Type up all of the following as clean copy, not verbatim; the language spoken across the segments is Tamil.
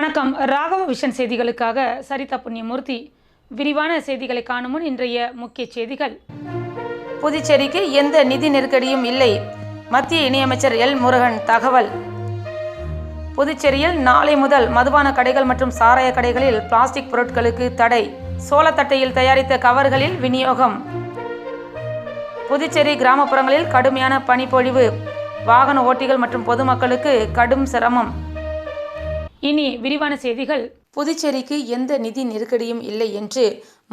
வணக்கம். ராகவ விஷன் செய்திகளுக்காக சரிதா புண்ணியமூர்த்தி. விரிவான செய்திகளை காணும் முன் இன்றைய முக்கிய செய்திகள். புதுச்சேரிக்கு எந்த நிதி நெருக்கடியும் இல்லை, மத்திய இணையமைச்சர் எல் முருகன் தகவல். புதுச்சேரியில் நாளை முதல் மதுபான கடைகள் மற்றும் சாராய கடைகளில் பிளாஸ்டிக் பொருட்களுக்கு தடை. சோளத்தட்டையில் தயாரித்த கவர்களில் விநியோகம். புதுச்சேரி கிராமப்புறங்களில் கடுமையான பனிப்பொழிவு, வாகன ஓட்டிகள் மற்றும் பொதுமக்களுக்கு கடும் சிரமம். இனி விரிவான செய்திகள். புதுச்சேரிக்கு எந்த நிதி நெருக்கடியும் இல்லை என்று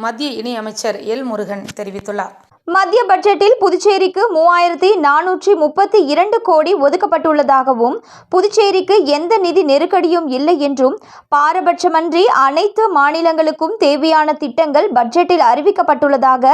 மத்திய இணையமைச்சர் எல் முருகன் தெரிவித்துள்ளார். மத்திய பட்ஜெட்டில் புதுச்சேரிக்கு 3432 கோடி ஒதுக்கப்பட்டுள்ளதாகவும், புதுச்சேரிக்கு எந்த நிதி நெருக்கடியும் இல்லை என்றும், பாரபட்சமன்றி அனைத்து மாநிலங்களுக்கும் தேவையான திட்டங்கள் பட்ஜெட்டில் அறிவிக்கப்பட்டுள்ளதாக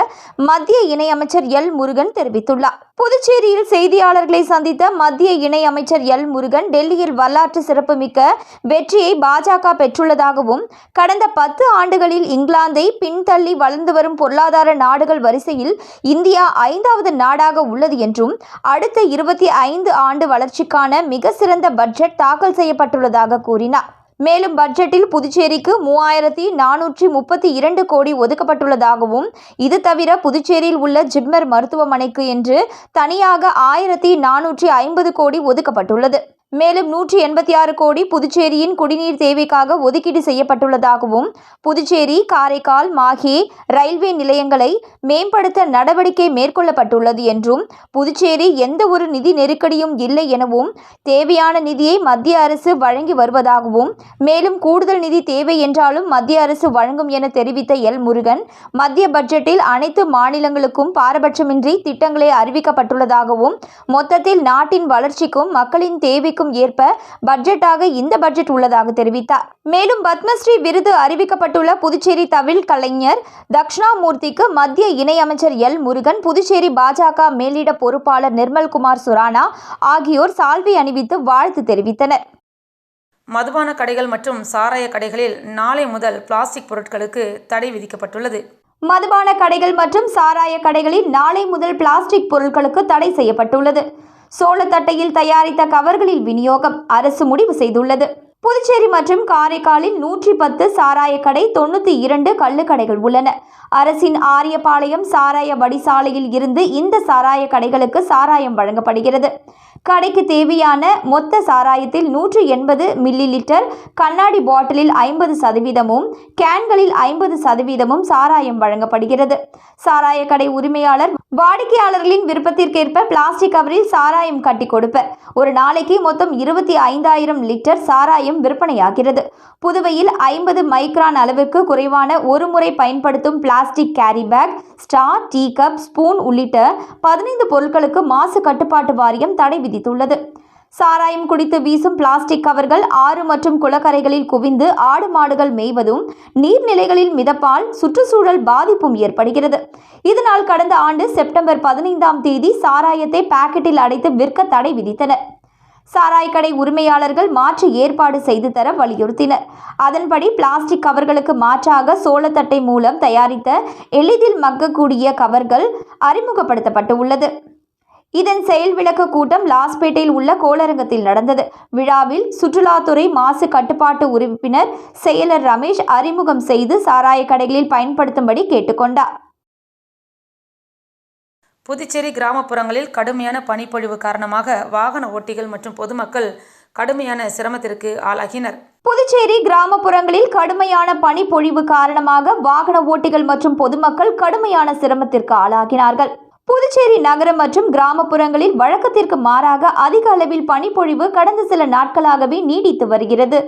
மத்திய இணையமைச்சர் எல் முருகன் தெரிவித்துள்ளார். புதுச்சேரியில் செய்தியாளர்களை சந்தித்த மத்திய இணையமைச்சர் எல் முருகன், டெல்லியில் வரலாற்று சிறப்புமிக்க வெற்றியை பாஜக பெற்றுள்ளதாகவும், கடந்த 10 ஆண்டுகளில் இங்கிலாந்தை பின்தள்ளி வளர்ந்து வரும் பொருளாதார நாடுகள் வரிசையில் இந்தியா 5வது நாடாக உள்ளது என்றும், அடுத்த 25 ஆண்டு வளர்ச்சிக்கான மிக சிறந்த பட்ஜெட் தாக்கல் செய்யப்பட்டுள்ளதாக கூறினார். மேலும் பட்ஜெட்டில் புதுச்சேரிக்கு 3432 கோடி ஒதுக்கப்பட்டுள்ளதாகவும், இது தவிர புதுச்சேரியில் உள்ள ஜிப்மர் மருத்துவமனைக்கு என்று தனியாக 1450 கோடி ஒதுக்கப்பட்டுள்ளது. மேலும் 186 கோடி புதுச்சேரியின் குடிநீர் தேவைக்காக ஒதுக்கீடு செய்யப்பட்டுள்ளதாகவும், புதுச்சேரி, காரைக்கால், மாஹே ரயில்வே நிலையங்களை மேம்படுத்த நடவடிக்கை மேற்கொள்ளப்பட்டுள்ளது என்றும், புதுச்சேரி எந்த ஒரு நிதி நெருக்கடியும் இல்லை எனவும், தேவையான நிதியை மத்திய அரசு வழங்கி வருவதாகவும், மேலும் கூடுதல் நிதி தேவை என்றாலும் மத்திய அரசு வழங்கும் என தெரிவித்த எல் முருகன், மத்திய பட்ஜெட்டில் அனைத்து மாநிலங்களுக்கும் பாரபட்சமின்றி திட்டங்களே அறிவிக்கப்பட்டுள்ளதாகவும், மொத்தத்தில் நாட்டின் வளர்ச்சிக்கும் மக்களின் தேவைக்கும் ஏற்ப பட்ஜெட்டாக இந்த பட்ஜெட் உள்ளதாக தெரிவித்தார். மேலும் பத்மஸ்ரீ விருது அறிவிக்கப்பட்டுள்ள புதுச்சேரி தவில் கலைஞர் தக்ஷணாமூர்த்திக்கு மத்திய இணையமைச்சர் எல் முருகன், புதுச்சேரி பாஜக மேலிட பொறுப்பாளர் நிர்மல்குமார் சுரானா ஆகியோர் சால்வை அணிவித்து வாழ்த்து தெரிவித்தனர். மதுபான கடைகள் மற்றும் சாராய கடைகளில் நாளை முதல் பிளாஸ்டிக் பொருட்களுக்கு தடை விதிக்கப்பட்டுள்ளது. மதுபான கடைகள் மற்றும் சாராய கடைகளில் நாளை முதல் பிளாஸ்டிக் பொருட்களுக்கு தடை செய்யப்பட்டுள்ளது. சோளத்தட்டையில் தயாரித்த கவர்களில் விநியோகம் அரசு முடிவு செய்துள்ளது. புதுச்சேரி மற்றும் காரைக்காலில் 110 சாராய கடை, 92 கள்ளுக்கடைகள் உள்ளன. அரசின் ஆரியபாளையம் சாராய வடிசாலையில் இருந்து இந்த சாராய கடைகளுக்கு சாராயம் வழங்கப்படுகிறது. கடைக்கு தேவையான மொத்த சாராயத்தில் 180 மில்லி லிட்டர் கண்ணாடி பாட்டிலில் 50%, கேன்களில் 50% சாராயம் வழங்கப்படுகிறது. சாராய கடை உரிமையாளர் வாடிக்கையாளர்களின் விருப்பத்திற்கேற்ப பிளாஸ்டிக் கவரில் சாராயம் கட்டி கொடுப்பர். ஒரு நாளைக்கு மொத்தம் 25,000 லிட்டர் சாராயம் விற்பனையாகிறது. புதுவையில் 50 மைக்ரான் அளவிற்கு குறைவான ஒரு முறை பயன்படுத்தும் plastic carry bag, straw, tea cup, spoon உள்ளிட்ட 15 பொருட்களுக்கு மாசு கட்டுப்பாட்டு வாரியம் தடை விதித்துள்ளது. சாராயம் குடித்து வீசும் பிளாஸ்டிக் கவர்கள் ஆறு மற்றும் குளக்கரைகளில் குவிந்து ஆடு மாடுகள் மேய்வதும், நீர்நிலைகளில் மிதப்பால் சுற்றுச்சூழல் பாதிப்பும் ஏற்படுகிறது. இதனால் கடந்த ஆண்டு செப்டம்பர் 15ஆம் தேதி சாராயத்தை பாக்கெட்டில் அடைத்து விற்க தடை விதித்தனர். சாராய கடை உரிமையாளர்கள் மாற்று ஏற்பாடு செய்து தர வலியுறுத்தினர். அதன்படி பிளாஸ்டிக் கவர்களுக்கு மாற்றாக சோளத்தட்டை மூலம் தயாரித்த எளிதில் மக்கக்கூடிய கவர்கள் அறிமுகப்படுத்தப்பட்டுள்ளது. இதன் செயல் விளக்க கூட்டம் லாஸ்பேட்டையில் உள்ள கோளரங்கத்தில் நடந்தது. விழாவில் சுற்றுலாத்துறை மாசு கட்டுப்பாட்டு உறுப்பினர் செயலர் ரமேஷ் அறிமுகம் செய்து சாராய கடைகளில் பயன்படுத்தும்படி கேட்டுக்கொண்டார். புதுச்சேரி கிராமப்புறங்களில் கடுமையான பனிப்பொழிவு காரணமாக வாகன ஓட்டிகள் மற்றும் பொதுமக்கள் கடுமையான சிரமத்திற்கு ஆளாகினர். புதுச்சேரி கிராமப்புறங்களில் கடுமையான பனிப்பொழிவு காரணமாக வாகன ஓட்டிகள் மற்றும் பொதுமக்கள் கடுமையான சிரமத்திற்கு ஆளாகினார்கள். புதுச்சேரி நகரம் மற்றும் கிராமப்புறங்களில் வழக்கத்திற்கு மாறாக அதிக அளவில் பனிப்பொழிவு கடந்த சில நாட்களாகவே நீடித்து வருகிறது.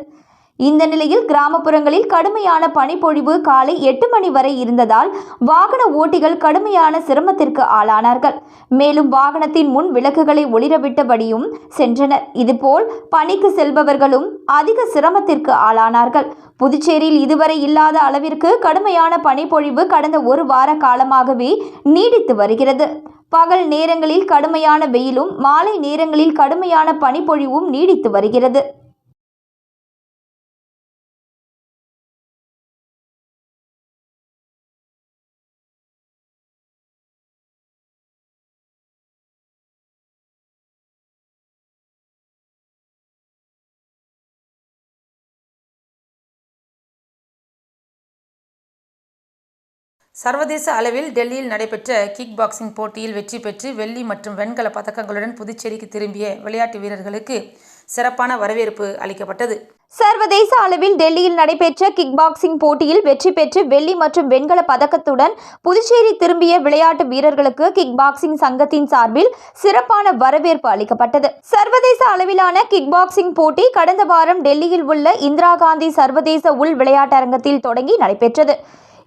இந்த நிலையில் கிராமப்புறங்களில் கடுமையான பனிப்பொழிவு காலை 8 மணி வரை இருந்ததால் வாகன ஓட்டிகள் கடுமையான சிரமத்திற்கு ஆளானார்கள். மேலும் வாகனத்தின் முன் விளக்குகளை ஒளிரவிட்டபடியும் சென்றனர். இதுபோல் பணிக்கு செல்பவர்களும் அதிக சிரமத்திற்கு ஆளானார்கள். புதுச்சேரியில் இதுவரை இல்லாத அளவிற்கு கடுமையான பனிப்பொழிவு கடந்த ஒரு வார காலமாகவே நீடித்து வருகிறது. பகல் நேரங்களில் கடுமையான வெயிலும், மாலை நேரங்களில் கடுமையான பனிப்பொழிவும் நீடித்து வருகிறது. சர்வதேச அளவில் டெல்லியில் நடைபெற்ற கிக் பாக்ஸிங் போட்டியில் வெற்றி பெற்று வெள்ளி மற்றும் வெண்கல பதக்கங்களுடன் புதுச்சேரிக்கு திரும்பிய விளையாட்டு வீரர்களுக்கு சிறப்பான வரவேற்பு அளிக்கப்பட்டது. சர்வதேச அளவில் டெல்லியில் நடைபெற்ற கிக் பாக்ஸிங் போட்டியில் வெற்றி பெற்று வெள்ளி மற்றும் வெண்கல பதக்கத்துடன் புதுச்சேரி திரும்பிய விளையாட்டு வீரர்களுக்கு கிக் பாக்ஸிங் சங்கத்தின் சார்பில் சிறப்பான வரவேற்பு அளிக்கப்பட்டது. சர்வதேச அளவிலான கிக் பாக்ஸிங் போட்டி கடந்த வாரம் டெல்லியில் உள்ள இந்திரா காந்தி சர்வதேச உள் விளையாட்டரங்கத்தில் தொடங்கி நடைபெற்றது.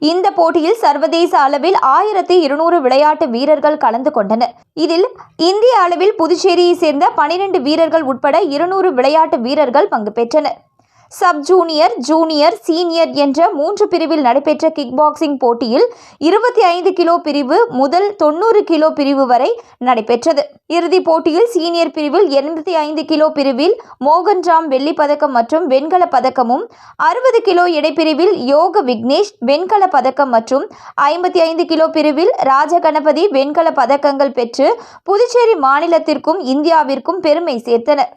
இந்த போட்டியில் சர்வதேச அளவில் 1200 விளையாட்டு வீரர்கள் கலந்து கொண்டனர். இதில் இந்திய அளவில் புதுச்சேரியை சேர்ந்த 12 வீரர்கள் உட்பட 200 விளையாட்டு வீரர்கள் பங்கு பெற்றனர். சப் ஜூனியர், ஜூனியர், சீனியர் என்ற 3 பிரிவில் நடைபெற்ற கிக் பாக்ஸிங் போட்டியில் 25 கிலோ பிரிவு முதல் 90 கிலோ பிரிவு வரை நடைபெற்றது. இறுதிப் போட்டியில் சீனியர் பிரிவில் 85 கிலோ பிரிவில் மோகன் ராம் வெள்ளி பதக்கம் மற்றும் வெண்கல பதக்கமும், 60 கிலோ எடைப்பிரிவில் யோக விக்னேஷ் வெண்கல பதக்கம் மற்றும் 55 கிலோ பிரிவில் ராஜகணபதி வெண்கல பதக்கங்கள் பெற்று புதுச்சேரி மாநிலத்திற்கும் இந்தியாவிற்கும் பெருமை சேர்த்தனர்.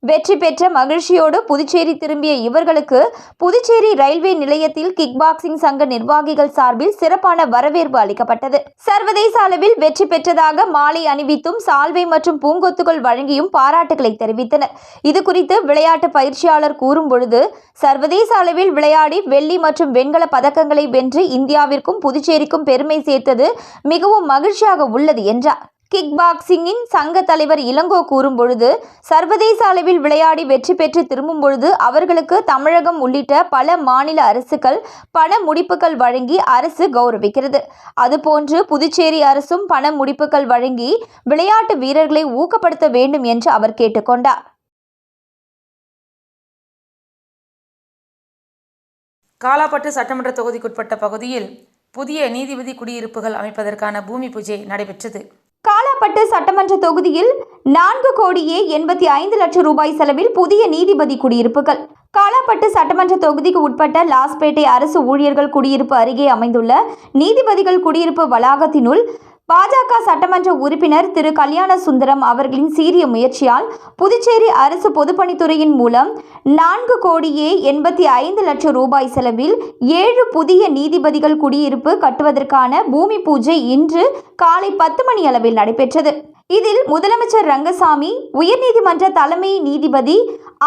வெற்றி பெற்ற மகிழ்ச்சியோடு புதுச்சேரி திரும்பிய இவர்களுக்கு புதுச்சேரி ரயில்வே நிலையத்தில் கிக் பாக்ஸிங் சங்க நிர்வாகிகள் சார்பில் சிறப்பான வரவேற்பு அளிக்கப்பட்டது. சர்வதேச அளவில் வெற்றி பெற்றதாக மாலை அணிவித்தும் சால்வை மற்றும் பூங்கொத்துகள் வழங்கியும் பாராட்டுகளை தெரிவித்தனர். இது குறித்து விளையாட்டு பயிற்சியாளர் கூறும்பொழுது, சர்வதேச அளவில் விளையாடி வெள்ளி மற்றும் வெண்கல பதக்கங்களை வென்று இந்தியாவிற்கும் புதுச்சேரிக்கும் பெருமை சேர்த்தது மிகவும் மகிழ்ச்சியாக உள்ளது என்றார். கிக் பாக்ஸிங்கின் சங்க தலைவர் இளங்கோ கூறும்பொழுது, சர்வதேச அளவில் விளையாடி வெற்றி பெற்று திரும்பும் பொழுது அவர்களுக்கு தமிழகம் உள்ளிட்ட பல மாநில அரசுகள் பண முடிப்புகள் வழங்கி அரசு கௌரவிக்கிறது. அதுபோன்று புதுச்சேரி அரசும் பண முடிப்புகள் வழங்கி விளையாட்டு வீரர்களை ஊக்கப்படுத்த வேண்டும் என்று அவர் கேட்டுக்கொண்டார். காலாப்பட்டு சட்டமன்ற தொகுதிக்குட்பட்ட பகுதியில் புதிய நீதிபதி குடியிருப்புகள் அமைப்பதற்கான பூமி பூஜை நடைபெற்றது. காலாப்பட்டு சட்டமன்ற தொகுதியில் 4,85 லட்சம் ரூபாய் செலவில் புதிய நீதிபதி குடியிருப்புகள். காலாப்பட்டு சட்டமன்ற தொகுதிக்கு உட்பட்ட லாஸ்பேட்டை அரசு ஊழியர்கள் குடியிருப்பு அருகே அமைந்துள்ள நீதிபதிகள் குடியிருப்பு வளாகத்தினுள் பாஜக சட்டமன்ற உறுப்பினர் திரு கல்யாண சுந்தரம் அவர்களின் சீரிய முயற்சியால் புதுச்சேரி அரசு பொதுப்பணித்துறையின் மூலம் 4,85 லட்சம் ரூபாய் செலவில் 7 புதிய நீதிபதிகள் குடியிருப்பு கட்டுவதற்கான பூமி பூஜை இன்று காலை 10 மணி அளவில் நடைபெற்றது. இதில் முதலமைச்சர் ரங்கசாமி, உயர்நீதிமன்ற தலைமை நீதிபதி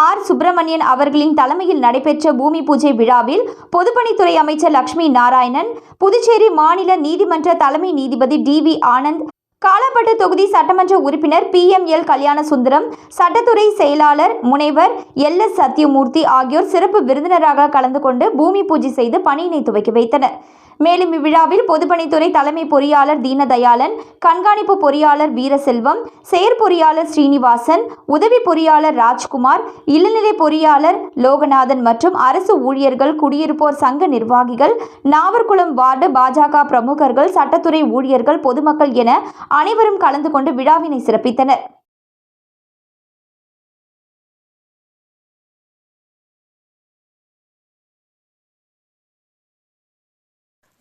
ஆர். சுப்பிரமணியன் அவர்களின் தலைமையில் நடைபெற்ற பூமி பூஜை விழாவில் பொதுப்பணித்துறை அமைச்சர் லட்சுமி நாராயணன், புதுச்சேரி மாநில நீதிமன்ற தலைமை நீதிபதி டி.வி. ஆனந்த், காலாப்பட்டு தொகுதி சட்டமன்ற உறுப்பினர் பி.எம்.எல். கல்யாண சுந்தரம், சட்டத்துறை செயலாளர் முனைவர் எல்.எஸ். சத்தியமூர்த்தி ஆகியோர் சிறப்பு விருந்தினராக கலந்து கொண்டு பூமி பூஜை செய்து பணியினை துவக்கி வைத்தனர். மேலும் இவ்விழாவில் பொதுப்பணித்துறை தலைமை பொறியாளர் தீனதயாளன், கண்காணிப்பு பொறியாளர் வீரசெல்வம், செயற்பொறியாளர் ஸ்ரீனிவாசன், உதவி பொறியாளர் ராஜ்குமார், இளநிலை பொறியாளர் லோகநாதன் மற்றும் அரசு ஊழியர்கள், குடியிருப்போர் சங்க நிர்வாகிகள், நாவர்குளம் வார்டு பாஜக பிரமுகர்கள், சட்டத்துறை ஊழியர்கள், பொதுமக்கள் என அனைவரும் கலந்து கொண்டு விழாவினை சிறப்பித்தனர்.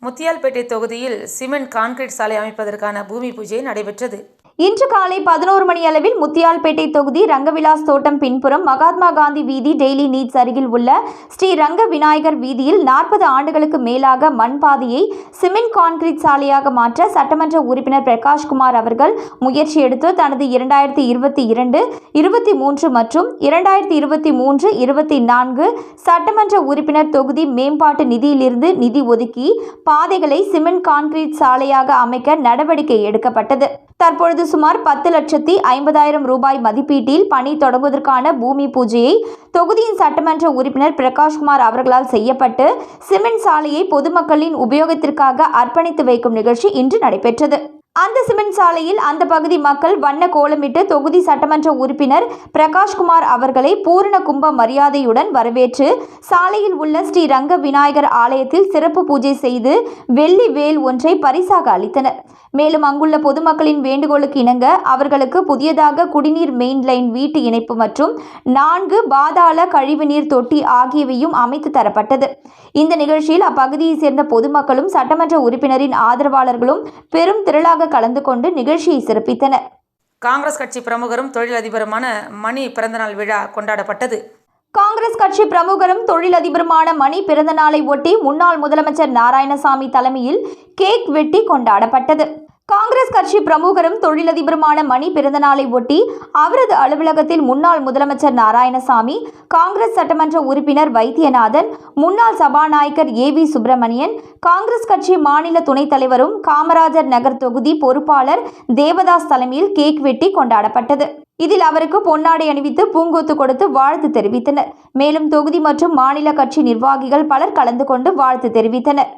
முத்தியால்பேட்டை தொகுதியில் சிமெண்ட் கான்கிரீட் சாலை அமைப்பதற்கான பூமி பூஜை நடைபெற்றது. இன்று காலை 11 மணி அளவில் முத்தியால்பேட்டை தொகுதி ரங்கவிலாஸ் தோட்டம் பின்புறம் மகாத்மா காந்தி வீதி டெய்லி நீட்ஸ் அருகில் உள்ள ஸ்ரீ ரங்க விநாயகர் வீதியில் 40 ஆண்டுகளுக்கு மேலாக மண் பாதையை சிமெண்ட் கான்கிரீட் சாலையாக மாற்ற சட்டமன்ற உறுப்பினர் பிரகாஷ்குமார் அவர்கள் முயற்சி எடுத்து தனது 2022, 23 மற்றும் 2023, 24 சட்டமன்ற உறுப்பினர் தொகுதி மேம்பாட்டு நிதியிலிருந்து நிதி ஒதுக்கி பாதைகளை சிமெண்ட் கான்கிரீட் சாலையாக அமைக்க நடவடிக்கை எடுக்கப்பட்டது. தற்பொழுது சுமார் 10,50,000 ரூபாய் மதிப்பீட்டில் பணி தொடங்குவதற்கான பூமி பூஜையை தொகுதியின் சட்டமன்ற உறுப்பினர் பிரகாஷ்குமார் அவர்களால் செய்யப்பட்டு சிமெண்ட் சாலையை பொதுமக்களின் உபயோகத்திற்காக அர்ப்பணித்து வைக்கும் நிகழ்ச்சி இன்று நடைபெற்றது. அந்த சிமெண்ட் சாலையில் அந்த பகுதி மக்கள் வண்ண கோலமிட்டு தொகுதி சட்டமன்ற உறுப்பினர் பிரகாஷ்குமார் அவர்களை பூரண கும்ப மரியாதையுடன் வரவேற்று சாலையில் உள்ள ஸ்ரீ ரங்க விநாயகர் ஆலயத்தில் சிறப்பு பூஜை செய்து வெள்ளி வேல் ஒன்றை பரிசாக அளித்தனர். மேலும் அங்குள்ள பொதுமக்களின் வேண்டுகோளுக்கு இணங்க அவர்களுக்கு புதியதாக குடிநீர் மெயின் லைன் வீட்டு இணைப்பு மற்றும் 4 பாதாள கழிவுநீர் தொட்டி ஆகியவையும் அமைத்து தரப்பட்டது. இந்த நிகழ்ச்சியில் அப்பகுதியை சேர்ந்த பொதுமக்களும் சட்டமன்ற உறுப்பினரின் ஆதரவாளர்களும் பெரும் திரளாக கலந்து கொண்டு நிகழ்ச்சியை சிறப்பித்தனர். காங்கிரஸ் கட்சி பிரமுகரும் தொழிலதிபருமான மணி பிறந்தநாள் விழா கொண்டாடப்பட்டது. காங்கிரஸ் கட்சி பிரமுகரும் தொழிலதிபருமான மணி பிறந்த நாளை ஒட்டி முன்னாள் முதலமைச்சர் நாராயணசாமி தலைமையில் கேக் வெட்டி கொண்டாடப்பட்டது. காங்கிரஸ் கட்சி பிரமுகரும் தொழிலதிபருமான மணி பிறந்தநாளை ஒட்டி அவரது அலுவலகத்தில் முன்னாள் முதலமைச்சர் நாராயணசாமி, காங்கிரஸ் சட்டமன்ற உறுப்பினர் வைத்தியநாதன், முன்னாள் சபாநாயகர் ஏவி சுப்பிரமணியன், காங்கிரஸ் கட்சி மாநில துணைத் தலைவரும் காமராஜர் நகர் தொகுதி பொறுப்பாளர் தேவதாஸ் தலைமையில் கேக் வெட்டி கொண்டாடப்பட்டது. இதில் அவருக்கு பொன்னாடை அணிவித்து பூங்கொத்து கொடுத்து வாழ்த்து தெரிவித்தனர். மேலும் தொகுதி மற்றும் மாநில கட்சி நிர்வாகிகள் பலர் கலந்து கொண்டு வாழ்த்து தெரிவித்தனர்.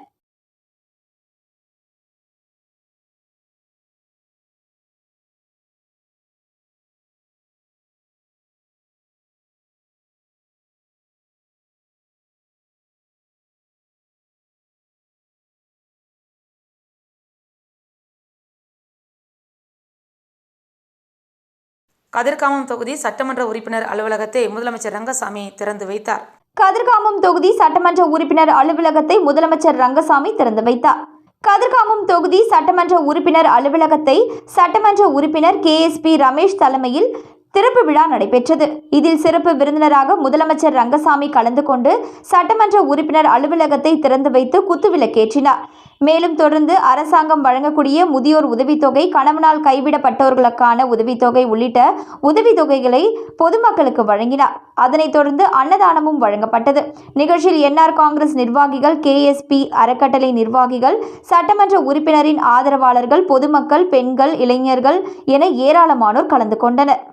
கதிர்காமம் தொகுதி சட்டமன்ற உறுப்பினர் அலுவலகத்தை முதலமைச்சர் ரங்கசாமி திறந்து வைத்தார். கதிர்காமம் தொகுதி சட்டமன்ற உறுப்பினர் அலுவலகத்தை முதலமைச்சர் ரங்கசாமி திறந்து வைத்தார். கதிர்காமம் தொகுதி சட்டமன்ற உறுப்பினர் அலுவலகத்தை சட்டமன்ற உறுப்பினர் KSP ரமேஷ் தலைமையில் திறப்பு விழா நடைபெற்றது. இதில் சிறப்பு விருந்தினராக முதலமைச்சர் ரங்கசாமி கலந்து கொண்டு சட்டமன்ற உறுப்பினர் அலுவலகத்தை திறந்து வைத்து குத்துவிளக்கேற்றினார். மேலும் தொடர்ந்து அரசாங்கம் வழங்கக்கூடிய முதியோர் உதவித்தொகை, கணவனால் கைவிடப்பட்டவர்களுக்கான உதவித்தொகை உள்ளிட்ட உதவித்தொகைகளை பொதுமக்களுக்கு வழங்கினார். அதனைத் தொடர்ந்து அன்னதானமும் வழங்கப்பட்டது. நிகழ்ச்சியில் NR காங்கிரஸ் நிர்வாகிகள், KSP அறக்கட்டளை நிர்வாகிகள், சட்டமன்ற உறுப்பினரின் ஆதரவாளர்கள், பொதுமக்கள், பெண்கள், இளைஞர்கள் என ஏராளமானோர் கலந்து கொண்டனர்.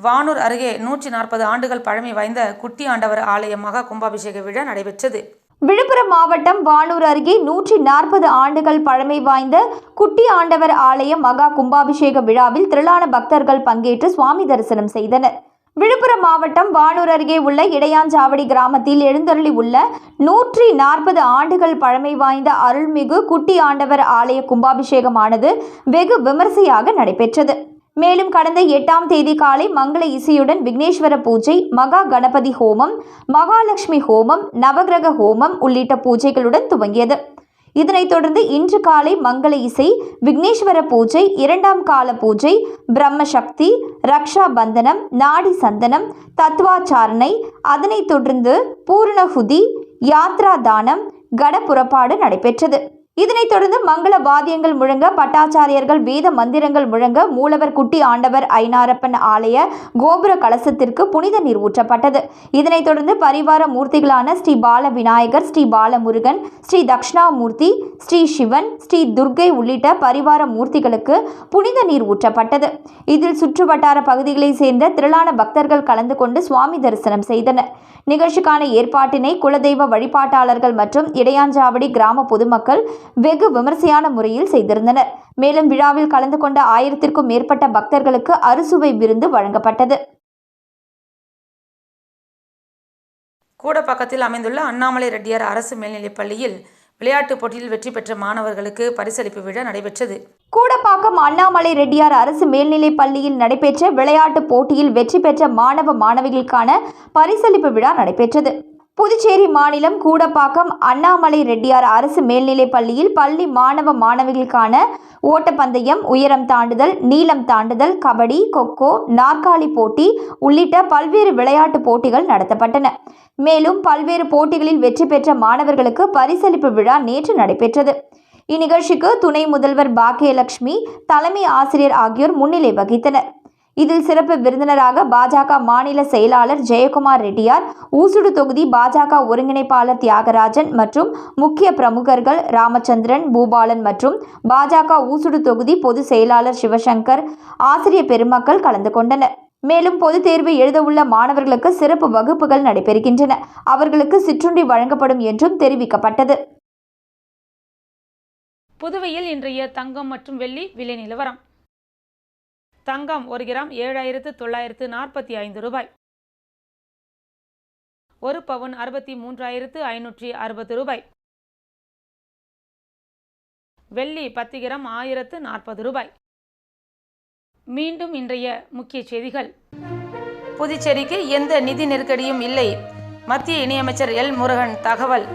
வானூர் அருகே 140 ஆண்டுகள் பழமை வாய்ந்த குட்டி ஆண்டவர் ஆலய மகா கும்பாபிஷேக விழா நடைபெற்றது. விழுப்புரம் மாவட்டம் வானூர் அருகே 140 ஆண்டுகள் பழமை வாய்ந்த குட்டி ஆண்டவர் ஆலய மகா கும்பாபிஷேக விழாவில் திரளான பக்தர்கள் பங்கேற்று சுவாமி தரிசனம் செய்தனர். விழுப்புரம் மாவட்டம் வானூர் அருகே உள்ள இடையாஞ்சாவடி கிராமத்தில் எழுந்தருளி உள்ள 140 ஆண்டுகள் பழமை வாய்ந்த அருள்மிகு குட்டி ஆண்டவர் ஆலய கும்பாபிஷேகமானது வெகு விமரிசையாக நடைபெற்றது. மேலும் கடந்த 8ஆம் தேதி காலை மங்கள இசையுடன் விக்னேஸ்வர பூஜை, மகா கணபதி ஹோமம், மகாலட்சுமி ஹோமம், நவகிரக ஹோமம் உள்ளிட்ட பூஜைகளுடன் துவங்கியது. இதனைத் தொடர்ந்து இன்று காலை மங்கள இசை, விக்னேஸ்வர பூஜை, 2ஆம் கால பூஜை, பிரம்மசக்தி, ரக்ஷா பந்தனம், நாடி சந்தனம், தத்துவாச்சாரணை, அதனைத் தொடர்ந்து பூர்ணஹுதி, யாத்ரா தானம், கட புறப்பாடு நடைபெற்றது. இதனைத் தொடர்ந்து மங்கள வாத்தியங்கள் முழங்க, பட்டாச்சாரியர்கள் வேத மந்திரங்கள் முழங்க, மூலவர் குட்டி ஆண்டவர் ஐனாரப்பன் ஆலய கோபுர கலசத்திற்கு புனித நீர் ஊற்றப்பட்டது. இதனைத் தொடர்ந்து பரிவார மூர்த்திகளான ஸ்ரீ பால விநாயகர், ஸ்ரீ பாலமுருகன், ஸ்ரீ தட்சிணாமூர்த்தி, ஸ்ரீ சிவன், ஸ்ரீ துர்க்கை உள்ளிட்ட பரிவார மூர்த்திகளுக்கு புனித நீர் ஊற்றப்பட்டது. இதில் சுற்றுவட்டார பகுதிகளை சேர்ந்த திரளான பக்தர்கள் கலந்து கொண்டு சுவாமி தரிசனம் செய்தனர். நிகழ்ச்சிக்கான ஏற்பாட்டினை குலதெய்வ வழிபாட்டாளர்கள் மற்றும் இடையாஞ்சாவடி கிராம பொதுமக்கள் வெகு விமரிசையான முறையில் செய்திருந்தனர். மேலும் விழாவில் கலந்து கொண்ட 1000த்திற்கும் மேற்பட்ட பக்தர்களுக்கு அறுசுவை விருந்து வழங்கப்பட்டது. கூடப்பாக்கத்தில் அமைந்துள்ள அண்ணாமலை ரெட்டியார் அரசு மேல்நிலைப் பள்ளியில் விளையாட்டுப் போட்டியில் வெற்றி பெற்ற மாணவர்களுக்கு பரிசளிப்பு விழா நடைபெற்றது. கூடப்பாக்கம் அண்ணாமலை ரெட்டியார் அரசு மேல்நிலைப் பள்ளியில் நடைபெற்ற விளையாட்டுப் போட்டியில் வெற்றி பெற்ற மாணவ மாணவிகளுக்கான பரிசளிப்பு விழா நடைபெற்றது. புதுச்சேரி மாநிலம் கூடப்பாக்கம் அண்ணாமலை ரெட்டியார் அரசு மேல்நிலைப் பள்ளியில் பள்ளி மாணவ மாணவிகளுக்கான ஓட்டப்பந்தயம், உயரம் தாண்டுதல், நீளம் தாண்டுதல், கபடி, கொக்கோ, நாற்காலி போட்டி உள்ளிட்ட பல்வேறு விளையாட்டுப் போட்டிகள் நடத்தப்பட்டன. மேலும் பல்வேறு போட்டிகளில் வெற்றி பெற்ற மாணவர்களுக்கு பரிசளிப்பு விழா நேற்று நடைபெற்றது. இந்நிகழ்ச்சிக்கு துணை முதல்வர் பாக்கியலட்சுமி, தலைமை ஆசிரியர் ஆகியோர் முன்னிலை வகித்தனர். இதில் சிறப்பு விருந்தினராக பாஜக மாநில செயலாளர் ஜெயக்குமார் ரெட்டியார், ஊசுடு தொகுதி பாஜக ஒருங்கிணைப்பாளர் தியாகராஜன் மற்றும் முக்கிய பிரமுகர்கள் ராமச்சந்திரன், பூபாலன் மற்றும் பாஜக ஊசுடு தொகுதி பொதுச் செயலாளர் சிவசங்கர், ஆசிரியர் பெருமக்கள் கலந்து கொண்டனர். மேலும் பொதுத் தேர்வு எழுதவுள்ள மாணவர்களுக்கு சிறப்பு வகுப்புகள் நடைபெறுகின்றன. அவர்களுக்கு சிற்றுண்டி வழங்கப்படும் என்றும் தெரிவிக்கப்பட்டது. புதுவையில் இன்றைய தங்கம் மற்றும் வெள்ளி விலை நிலவரம். தங்கம் 1 கிராம் 7,945 ரூபாய். 1 பவுன் 63,560 ரூபாய். வெள்ளி 10 கிராம் 1040 ரூபாய். மீண்டும் இன்றைய முக்கிய செய்திகள். புதுச்சேரிக்கு எந்த நிதி நெருக்கடியும் இல்லை, மத்திய இணையமைச்சர் எல் முருகன் தகவல்.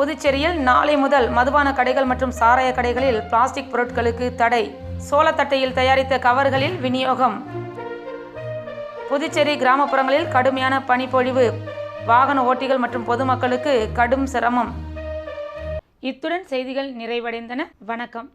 புதுச்சேரியில் நாளை முதல் மதுபான கடைகள் மற்றும் சாராய கடைகளில் பிளாஸ்டிக் பொருட்களுக்கு தடை. சோளத்தட்டையில் தயாரித்த கவர்களில் விநியோகம். புதுச்சேரி கிராமப்புறங்களில் கடுமையான பனிப்பொழிவு. வாகன ஓட்டிகள் மற்றும் பொதுமக்களுக்கு கடும் சிரமம். இத்துடன் செய்திகள் நிறைவடைந்தன. வணக்கம்.